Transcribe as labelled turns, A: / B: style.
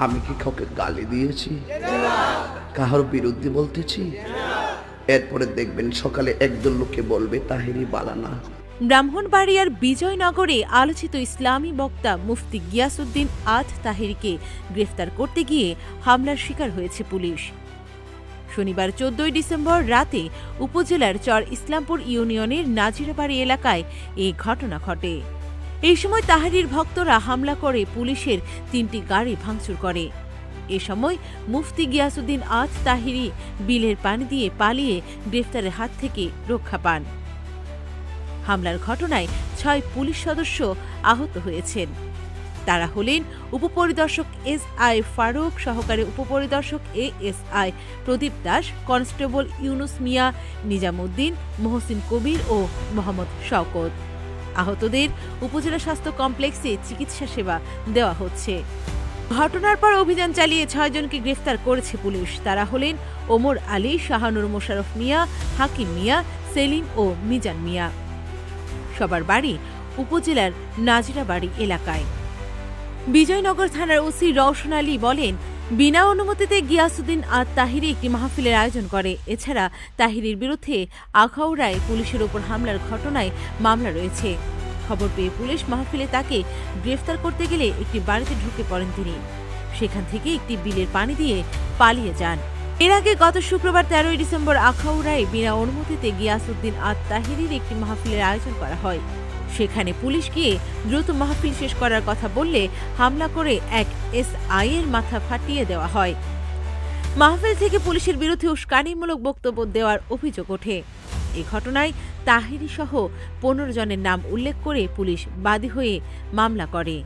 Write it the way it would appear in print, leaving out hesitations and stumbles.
A: আমি কি কাউকে গালি দিয়েছি, কাহার বিরুদ্ধে বলতেছি? এরপরে দেখবেন সকালে একদল লোকে বলবে তাহেরি বালানা।
B: ব্রাহ্মণবাড়িয়ার বিজয়নগরে আলোচিত ইসলামী বক্তা মুফতি গিয়াসউদ্দিন আত তাহেরিকে গ্রেফতার করতে গিয়ে হামলার শিকার হয়েছে পুলিশ। শনিবার 14 ডিসেম্বর রাতে উপজেলার চর ইসলামপুর ইউনিয়নের নাজিরাবাড়ি এলাকায় এ ঘটনা ঘটে। এই সময় তাহেরির ভক্তরা হামলা করে পুলিশের 3টি গাড়ি ভাঙচুর করে। এ সময় মুফতি গিয়াসউদ্দিন আত তাহেরি বিলের পানি দিয়ে পালিয়ে গ্রেফতারের হাত থেকে রক্ষা পান। হামলার ঘটনায় 6 পুলিশ সদস্য আহত হয়েছেন। তারা হলেন উপপরিদর্শক SI ফারুক, সহকারী উপপরিদর্শক ASI প্রদীপ দাস, কনস্টেবল ইউনুস মিয়া, নিজামুদ্দিন, মহসিন কবির ও মোহাম্মদ শওকত। আহতদের উপজেলা স্বাস্থ্য কমপ্লেক্সে চিকিৎসা সেবা দেওয়া হচ্ছে। ঘটনার পর অভিযান চালিয়ে 6 জনকে গ্রেফতার করেছে পুলিশ। তারা হলেন ওমর আলী, শাহানুর মোশাররফ মিয়া, হাকিম মিয়া, সেলিম ও মিজান মিয়া। সবার বাড়ি উপজেলার নাজিরাবাড়ি এলাকায়। বিজয়নগর থানার ওসি রওশন আলী বলেন, বিনা অনুমতিতে গিয়াসউদ্দিন আত তাহেরি একটি মাহফিলের আয়োজন করে। এছাড়া তাহেরির বিরুদ্ধে আখাউড়ায় পুলিশের ওপর হামলার ঘটনায় মামলা রয়েছে। খবর পেয়ে পুলিশ মাহফিলে তাকে গ্রেফতার করতে গেলে একটি বাড়িতে ঢুকে পড়েন তিনি। সেখান থেকে একটি বিলের পানি দিয়ে পালিয়ে যান। এর আগে গত শুক্রবার 13 ডিসেম্বর আখাউড়ায় বিনা অনুমতিতে গিয়াসউদ্দিন আত তাহেরির একটি মাহফিলের আয়োজন করা হয়। সেখানে পুলিশ গিয়ে দ্রুত মাহফিল শেষ করার কথা বললে হামলা করে এক SI এর মাথা ফাটিয়ে দেওয়া হয়। মাহফিল থেকে পুলিশের বিরুদ্ধে উস্কানিমূলক বক্তব্য দেওয়ার অভিযোগ ওঠে। এ ঘটনায় তাহেরি সহ 15 জনের নাম উল্লেখ করে পুলিশ বাদী হয়ে মামলা করে।